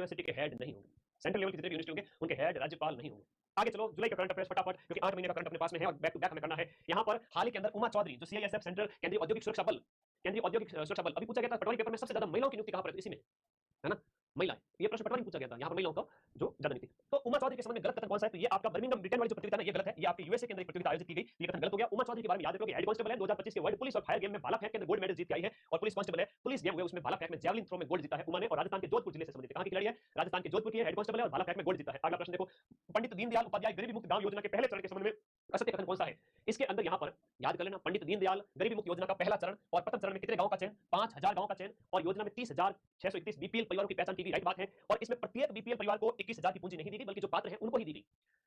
University के head नहीं होंगे, सेंट्रल लेवल की जितने भी यूनिवर्सिटी होंगे उनके हेड राज्यपाल नहीं होंगे। आगे चलो, जुलाई का करंट अफेयर्स फटाफट, क्योंकि 8 महीने का करंट अपने पास में है और बैक टू बैक हमें करना है। यहाँ पर हाल ही के अंदर उमा चौधरी जो सीआईएसएफ सेंट्रल केंद्रीय औद्योगिक सुरक्षा बल, केंद्रीय औद्योगिक सुरक्षा बल, अभी पूछा गया था पटवारी पेपर में सबसे ज्यादा महिलाओं की नियुक्ति कहां पर है, इसी में है ना, महिला। ये प्रश्न पटवारी पूछा गया था, यहाँ पर महिलाओं का जो ज्यादा नियुक्ति। तो उमा चौधरी के संबंध में गलत कथन कौन सा है, तो ये आपका बर्मिंघम ब्रिटेन वाली जो प्रतियोगिता है ये गलत है, ये आपकी यूएसए के अंदर प्रतियोगिता आयोजित की गई, ये कथन गलत हो गया। उमा चौधरी के बारे में याद रखो कि हेड कांस्टेबल है, 2025 के वर्ल्ड पुलिस और फायर गेम में भाला फेंक के अंदर गोल्ड मेडल जीत के आई है, और पुलिस कांस्टेबल है, पुलिस गेम हुए उसमें भाला फेंक में जैवलिन थ्रो में गोल्ड जीता है उमा ने, और राजस्थान के जोधपुर जिले से संबंधित। कहां की खिलाड़ी है, राजस्थान के जोधपुर की है, हेड कांस्टेबल है और भाला फेंक में गोल्ड जीता है। अगला प्रश्न देखो, पंडित दीनदयाल उपाध्याय गरीबी मुक्त गांव योजना के पहले चरण के संबंध में असत्य कथन कौन सा है। इसके अंदर यहाँ पर याद कर लेना, पंडित दीनदयाल गरीबी मुक्त योजना का पहला चरण और प्रथम चरण में कितने गांव का चयन, 5000 गांव का चयन, और योजना में 30,631 बीपीएल परिवारों की पहचान की गई, राइट बात है। और इसमें प्रत्येक बीपीएल परिवार को 21,000 की पूंजी नहीं दी गई, बल्कि जो पात्र हैं उनको ही दी गई।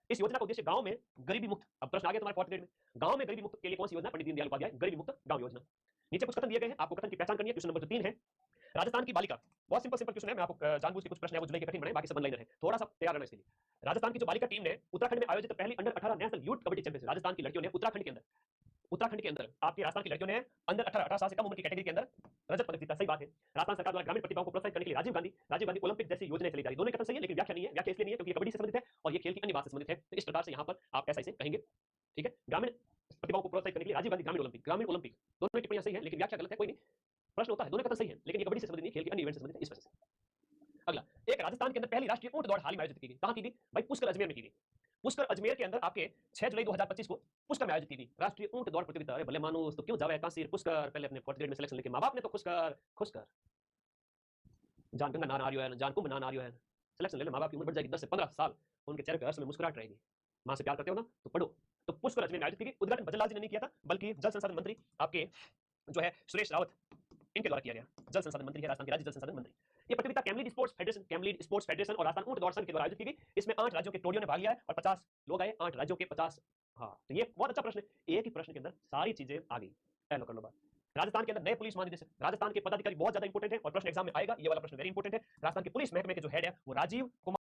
इस योजना का उद्देश्य गांव में गरीबी मुक्त, अब प्रश्न आ गया तुम्हारे फोर्थ ग्रेड में, गांव में गरीबी मुक्त के लिए कौन सी योजना, पंडित दीनदयाल उपाध्याय गरीबी मुक्त गांव योजना। नीचे कुछ कथन दिए गए हैं, आपको कथन की पहचान करनी है। क्वेश्चन नंबर 3 है, राजस्थान की बालिका, बहुत सिंपल क्वेश्चन है, मैं आपको जानबूझ के कुछ प्रश्न है वो जुलाई के कठिन बनाए, बाकी सब लाइनर है, थोड़ा सा तैयार रहना इसके लिए। राजस्थान की जो बालिका टीम ने उत्तराखंड में आयोजित पहली under 18 national youth kabaddi championship, Rajasthan की लड़कियों ने उत्तराखंड के अंदर आपकी राजस्थान की लड़कियों ने अंदर 18 साल से कम उम्र की कैटेगरी के अंदर रजत पदक जीता, सही बात है। राजस्थान सरकार द्वारा ग्रामीण प्रतिभाओं को प्रोत्साहित करने के लिए राजीव गांधी ओलंपिक जैसी योजनाएं चलाई जा रही है। दोनों कथन सही है, लेकिन व्याख्या नहीं है, व्याख्या इसलिए नहीं है क्योंकि कबड्डी से संबंधित है और ये खेल की अन्य बात से संबंधित है, तो इस प्रकार से यहाँ पर आप ऐसा इसे कहेंगे, ठीक है। ग्रामीण प्रतिभाओं को प्रोत्साहित करने के लिए राजीव गांधी ग्रामीण ओलंपिक, दोनों टिप्पणियां सही है, लेकिन व्याख्या गलत है, कोई नहीं, प्रश्न होता है, दोनों कथन सही है, लेकिन ये कबड्डी से संबंधित नहीं, खेल के अन्य इवेंट से संबंधित है, इस वजह से। अगला, एक राजस्थान के अंदर पहली राष्ट्रीय ऊंट दौड़ हाल ही में आयोजित की गई, कहां की गई भाई, पुष्कर अजमेर में की गई। पुष्कर अजमेर के अंदर आपके 6 जुलाई 2025 को पुष्कर में आयोजित की गई राष्ट्रीय ऊंट दौड़ प्रतियोगिता। अरे भले मानुस, तो क्यों जावे कांसीर पुष्कर, पहले अपने फोर्थ ग्रेड में सिलेक्शन लेके मां बाप ने तो खुशकर जान गंगा नहा रही है, जान कुंभ नहा रही है, सिलेक्शन ले ले, मां बाप की उम्र बढ़ जाएगी 10 से 15 साल, उनके चेहरे पे हर्ष में मुस्कुराहट रहेगी। मां से प्यार करते हो ना तो पढ़ो। तो पुष्कर अजमेर में आयोजित की गई, उद्घाटन भजनलाल जी ने नहीं किया था, बल्कि जल संसाधन मंत्री आपके जो है सुरेश रावत, इनके द्वारा किया गया। जल संसाधन मंत्री है राजस्थान के, राज्य जल संसाधन मंत्री। ये प्रतियोगिता कैमलीड स्पोर्ट्स फेडरेशन और राजस्थान ऊंट दौड़ संघ के द्वारा आयोजित की गई। इसमें 8 राज्यों के टोलियों ने भाग लिया है और 50 लोग आए, 8 राज्यों के 50। हाँ, तो ये बहुत अच्छा प्रश्न है, एक ही प्रश्न के अंदर सारी चीजें आ गई। कर लो बात। राजस्थान के अंदर नए पुलिस महानिदेशक, राजस्थान के पदाधिकारी बहुत ज्यादा इंपॉर्टेंट है और प्रश्न एग्जाम में आएगा, ये वाला प्रश्न वेरी इंपॉर्टेंट है। राजस्थान के पुलिस महकमे के जो हेड है वो राजीव कुमार